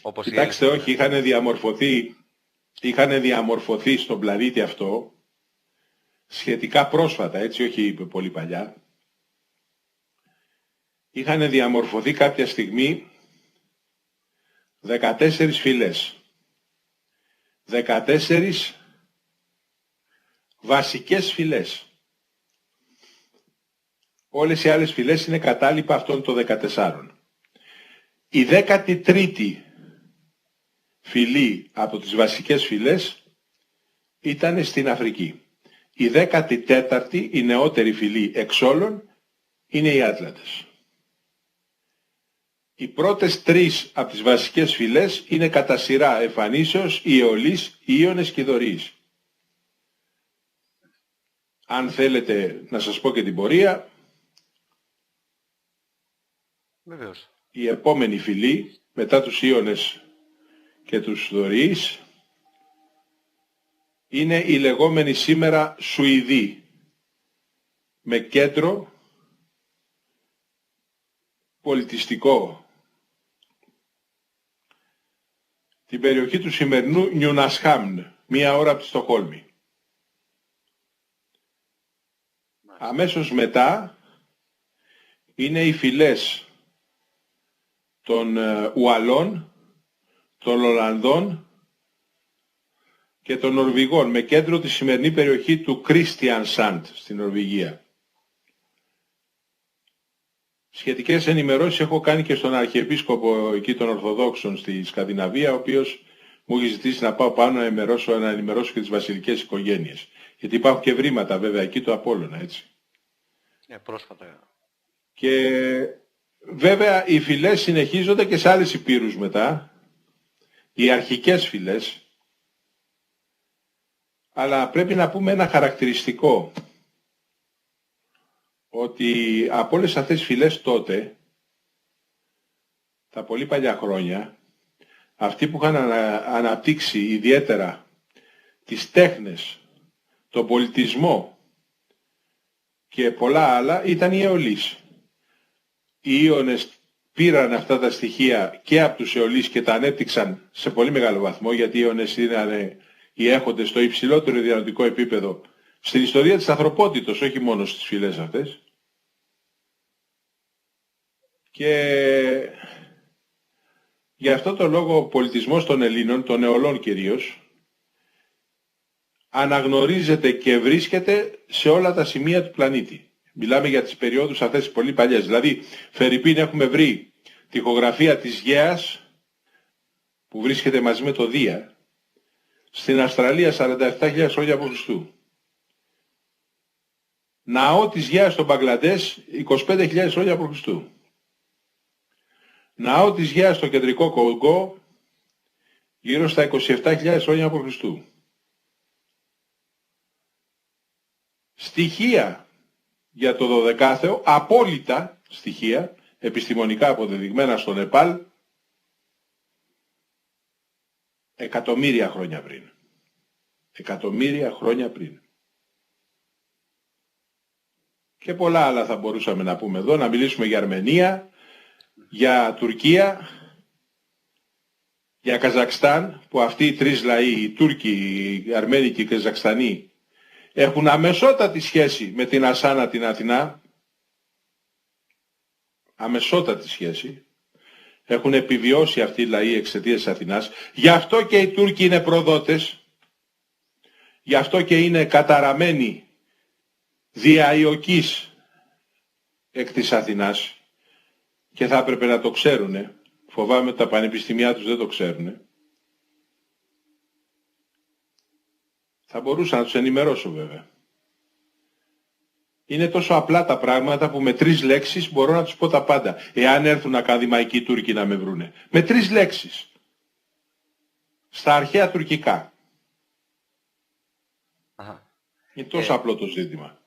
Όπως Κοιτάξτε, όχι, είχαν διαμορφωθεί στον πλανήτη αυτό σχετικά πρόσφατα, έτσι, όχι πολύ παλιά. Είχαν διαμορφωθεί κάποια στιγμή 14 φυλές. 14 βασικές φυλές. Όλες οι άλλες φυλές είναι κατάλοιπα αυτών των 14. Η 13η φυλή από τις βασικές φυλές ήταν στην Αφρική. Η 14η, η νεότερη φυλή εξ όλων, είναι οι Άτλαντες. Οι πρώτες τρεις από τις βασικές φυλές είναι κατά σειρά εμφανίσεως οι Αιωλείς, οι Ίωνες και οι Δωρείς. Αν θέλετε να σας πω και την πορεία, βεβαίως. Η επόμενη φυλή, μετά τους Ίωνες και τους Δωρείς, είναι οι λεγόμενοι σήμερα Σουηδοί, με κέντρο πολιτιστικό την περιοχή του σημερινού Νιουνασχάμν, μία ώρα από τη Στοκχόλμη. Αμέσως μετά είναι οι φυλές των Ουαλών, των Ολλανδών και των Νορβηγών, με κέντρο τη σημερινή περιοχή του Κρίστιανσαντ στην Νορβηγία. Σχετικές ενημερώσεις έχω κάνει και στον Αρχιεπίσκοπο εκεί των Ορθοδόξων στη Σκανδιναβία, ο οποίος μου έχει ζητήσει να πάω πάνω να ενημερώσω και τις βασιλικές οικογένειες. Γιατί υπάρχουν και βρήματα βέβαια εκεί του Απόλλωνα, έτσι. Πρόσφατα. Και βέβαια οι φυλές συνεχίζονται και σε άλλες υπήρους μετά, οι αρχικές φυλές, αλλά πρέπει να πούμε ένα χαρακτηριστικό, ότι από όλες αυτές τις φυλές τότε, τα πολύ παλιά χρόνια, αυτοί που είχαν αναπτύξει ιδιαίτερα τις τέχνες, τον πολιτισμό και πολλά άλλα, ήταν οι Αιωλείς. Οι Ίωνες πήραν αυτά τα στοιχεία και από τους Αιωλείς και τα ανέπτυξαν σε πολύ μεγάλο βαθμό, γιατί οι Ίωνες ήταν οι έχοντες στο υψηλότερο διανοητικό επίπεδο στην ιστορία της ανθρωπότητος, όχι μόνο στις φυλές αυτές. Και γι' αυτό το λόγο ο πολιτισμός των Ελλήνων, των Αιωλών κυρίως, αναγνωρίζεται και βρίσκεται σε όλα τα σημεία του πλανήτη. Μιλάμε για τις περιόδους αυτές πολύ παλιές. Δηλαδή, φερειπίν έχουμε βρει τοιχογραφία της Γέας, που βρίσκεται μαζί με το Δία, στην Αυστραλία 47.000 χρόνια από Χριστού. Ναό της Γέας στο Μπαγκλαντές 25.000 χρόνια από Χριστού. Ναό της Γέας στο κεντρικό Κονγκό γύρω στα 27.000 χρόνια από Χριστού. Στοιχεία για το 12ο, απόλυτα στοιχεία, επιστημονικά αποδεδειγμένα στο Νεπάλ, εκατομμύρια χρόνια πριν. Εκατομμύρια χρόνια πριν. Και πολλά άλλα θα μπορούσαμε να πούμε εδώ, να μιλήσουμε για Αρμενία, για Τουρκία, για Καζακστάν, που αυτοί οι τρεις λαοί, οι Τούρκοι, οι Αρμένοι και οι Καζακστανοί, έχουν αμεσότατη σχέση με την Ασάνα την Αθηνά. Αμεσότατη σχέση. Έχουν επιβιώσει αυτοί οι λαοί εξαιτίας της Αθηνάς. Γι' αυτό και οι Τούρκοι είναι προδότες. Γι' αυτό και είναι καταραμένοι διαϊοκείς εκ της Αθηνάς. Και θα έπρεπε να το ξέρουνε. Φοβάμαι ότι τα πανεπιστήμια τους δεν το ξέρουνε. Θα μπορούσα να τους ενημερώσω βέβαια. Είναι τόσο απλά τα πράγματα που με 3 λέξεις μπορώ να τους πω τα πάντα. Εάν έρθουν ακαδημαϊκοί Τούρκοι να με βρούνε. Με 3 λέξεις. Στα αρχαία τουρκικά. Είναι τόσο απλό το ζήτημα.